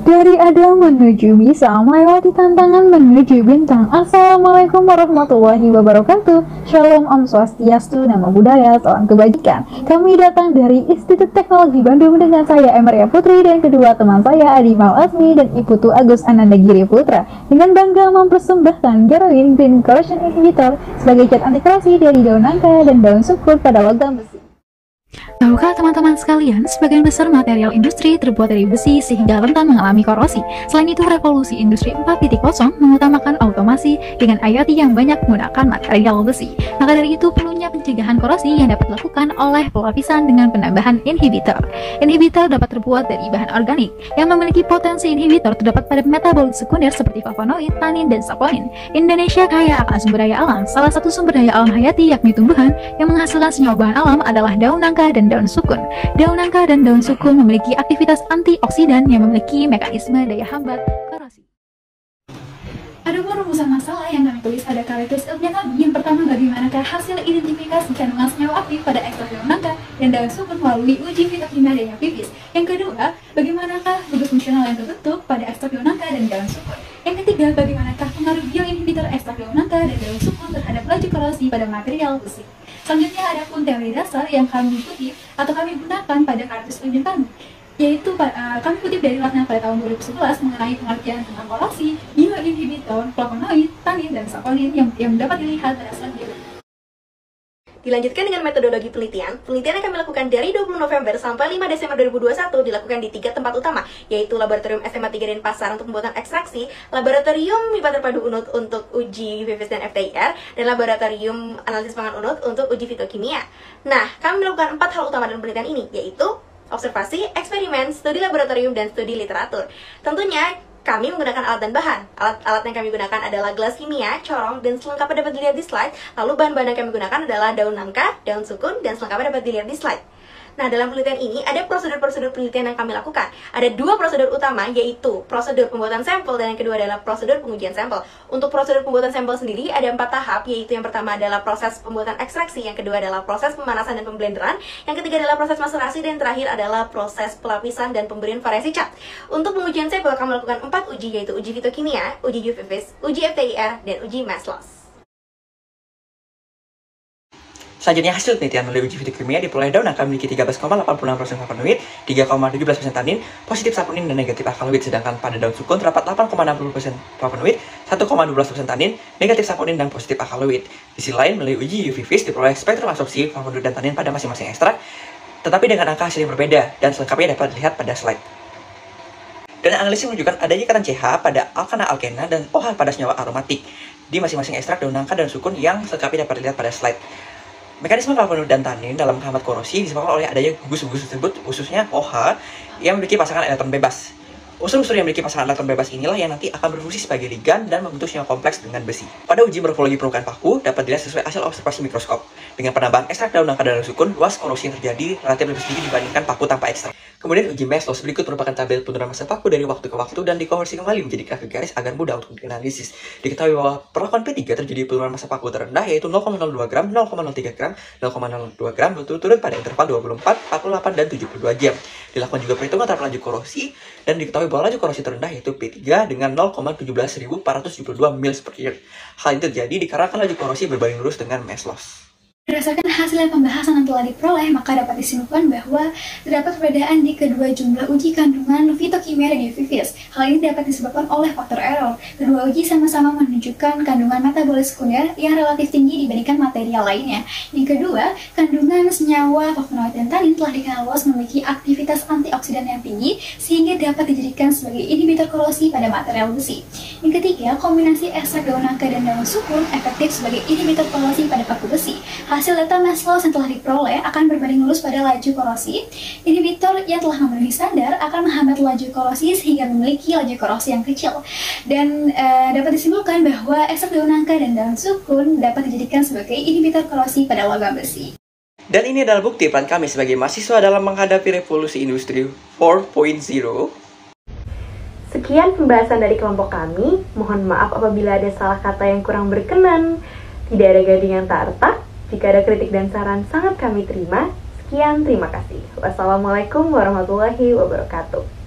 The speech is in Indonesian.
Dari ada menuju bisa, melewati tantangan menuju bintang. Assalamualaikum warahmatullahi wabarakatuh. Shalom, Om Swastiastu, Namo Buddhaya, salam kebajikan. Kami datang dari Institut Teknologi Bandung dengan saya Emeria Putri dan kedua teman saya Adi Asmi dan Iputu Agus Anandagiri Putra dengan bangga mempersembahkan Garoin Green Corrosion Inhibitor sebagai cat anti korasi dari daun nangka dan daun sukun pada logam besi. Tahukah teman-teman sekalian, sebagian besar material industri terbuat dari besi sehingga rentan mengalami korosi. Selain itu, revolusi industri 4.0 mengutamakan automasi dengan IoT yang banyak menggunakan material besi. Maka dari itu, perlunya pencegahan korosi yang dapat dilakukan oleh pelapisan dengan penambahan inhibitor. Inhibitor dapat terbuat dari bahan organik yang memiliki potensi inhibitor terdapat pada metabolit sekunder seperti flavonoid, tanin, dan saponin. Indonesia kaya akan sumber daya alam. Salah satu sumber daya alam hayati yakni tumbuhan yang menghasilkan senyawa bahan alam adalah daun nangka dan daun sukun. Daun nangka dan daun sukun memiliki aktivitas antioksidan yang memiliki mekanisme daya hambat korosi. Adapun rumusan masalah yang kami tulis pada karya-tulis ilmiah kami, yang pertama, bagaimanakah hasil identifikasi kandungan senyawa aktif pada ekstrak daun nangka dan daun sukun melalui uji fitokimia dan pipis. Yang kedua, bagaimanakah bentuk fungsional yang terbentuk pada ekstrak daun nangka dan daun sukun. Yang ketiga, bagaimanakah pengaruh bioinhibitor ekstrak daun nangka dan daun sukun terhadap laju korosi pada material besi. Selanjutnya ada pun teori dasar yang kami kutip atau kami gunakan pada karya-tulis ilmiah kami, yaitu kami kutip dari Latna pada tahun 2011 mengenai pengertian tentang korosi, bioinhibitor, flavonoid, tanin, dan saponin yang dapat dilihat pada slide berikut. Dilanjutkan dengan metodologi penelitian. Penelitian yang kami lakukan dari 20 November sampai 5 Desember 2021 dilakukan di 3 tempat utama, yaitu Laboratorium SMA 3 Denpasar untuk pembuatan ekstraksi, Laboratorium MIPA Terpadu UNUT untuk uji VVS dan FTIR, dan Laboratorium Analisis Pangan UNUT untuk uji fitokimia. Nah, kami melakukan 4 hal utama dalam penelitian ini, yaitu observasi, eksperimen, studi laboratorium, dan studi literatur. Tentunya, kami menggunakan alat dan bahan. Alat yang kami gunakan adalah gelas kimia, corong, dan selengkapnya dapat dilihat di slide. Lalu bahan-bahan yang kami gunakan adalah daun nangka, daun sukun, dan selengkapnya dapat dilihat di slide. Nah, dalam penelitian ini ada prosedur-prosedur penelitian yang kami lakukan. Ada 2 prosedur utama, yaitu prosedur pembuatan sampel dan yang kedua adalah prosedur pengujian sampel. Untuk prosedur pembuatan sampel sendiri ada 4 tahap, yaitu yang pertama adalah proses pembuatan ekstraksi, yang kedua adalah proses pemanasan dan pemblenderan, yang ketiga adalah proses maserasi, dan terakhir adalah proses pelapisan dan pemberian variasi cat. Untuk pengujian sampel kami melakukan 4 uji, yaitu uji fitokimia, uji UV-Vis, uji FTIR, dan uji mass loss. Selanjutnya, hasil penelitian melalui uji fitokimia diperoleh daun nangka memiliki 13,86% flavonoid, 3,17% tanin, positif saponin dan negatif alkaloid, sedangkan pada daun sukun terdapat 8,60% flavonoid, 1,12% tanin, negatif saponin dan positif alkaloid. Di sisi lain, melalui uji UV-Vis diperoleh spektrum absorpsi flavonoid dan tanin pada masing-masing ekstrak, tetapi dengan angka hasil yang berbeda, dan selengkapnya dapat dilihat pada slide. Dan analisis menunjukkan adanya ikatan CH pada alkana-alkena dan OH pada senyawa aromatik di masing-masing ekstrak daun nangka dan sukun yang selengkapnya dapat dilihat pada slide. Mekanisme flavonoid dan tanin dalam menghambat korosi disebabkan oleh adanya gugus-gugus tersebut, khususnya OH yang memiliki pasangan elektron bebas. Unsur-unsur yang memiliki pasangan elektron bebas inilah yang nanti akan berfungsi sebagai ligan dan membentuk senyawa kompleks dengan besi. Pada uji morfologi permukaan paku dapat dilihat sesuai hasil observasi mikroskop. Dengan penambahan ekstrak daun nangka dan daun sukun, luas korosi yang terjadi relatif lebih sedikit dibandingkan paku tanpa ekstrak. Kemudian uji mass loss berikut merupakan tabel penurunan massa paku dari waktu ke waktu dan dikonversi kembali menjadi grafik garis agar mudah untuk dianalisis. Diketahui bahwa perlakuan P3 terjadi penurunan massa paku terendah yaitu 0,02 gram, 0,03 gram, 0,02 gram berturut-turut pada interval 24, 48, dan 72 jam. Dilakukan juga perhitungan terhadap laju korosi dan diketahui bahwa laju korosi terendah yaitu P3 dengan 0,17472 mils per year. Hal ini terjadi dikarenakan laju korosi berbanding lurus dengan mass loss. Berdasarkan hasil pembahasan yang telah diperoleh, maka dapat disimpulkan bahwa terdapat perbedaan di kedua jumlah uji kandungan fitokimia dan UV-Vis. Hal ini dapat disebabkan oleh faktor error. Kedua uji sama-sama menunjukkan kandungan metabolit sekunder yang relatif tinggi dibandingkan material lainnya. Yang kedua, kandungan senyawa flavonoid dan tanin telah dikenal luas memiliki aktivitas antioksidan yang tinggi sehingga dapat dijadikan sebagai inhibitor korosi pada material besi. Yang ketiga, kombinasi ekstrak daun nangka dan daun sukun efektif sebagai inhibitor korosi pada paku besi. Hasil data mass loss yang telah diperoleh akan berbanding lurus pada laju korosi. Inhibitor yang telah memenuhi standar akan menghambat laju korosi sehingga memiliki laju korosi yang kecil. Dan dapat disimpulkan bahwa ekstrak daun nangka dan daun sukun dapat dijadikan sebagai inhibitor korosi pada logam besi. Dan ini adalah bukti peran kami sebagai mahasiswa dalam menghadapi revolusi industri 4.0. Sekian pembahasan dari kelompok kami. Mohon maaf apabila ada salah kata yang kurang berkenan. Tidak ada gading yang tak retak. Jika ada kritik dan saran sangat kami terima. Sekian, terima kasih. Wassalamualaikum warahmatullahi wabarakatuh.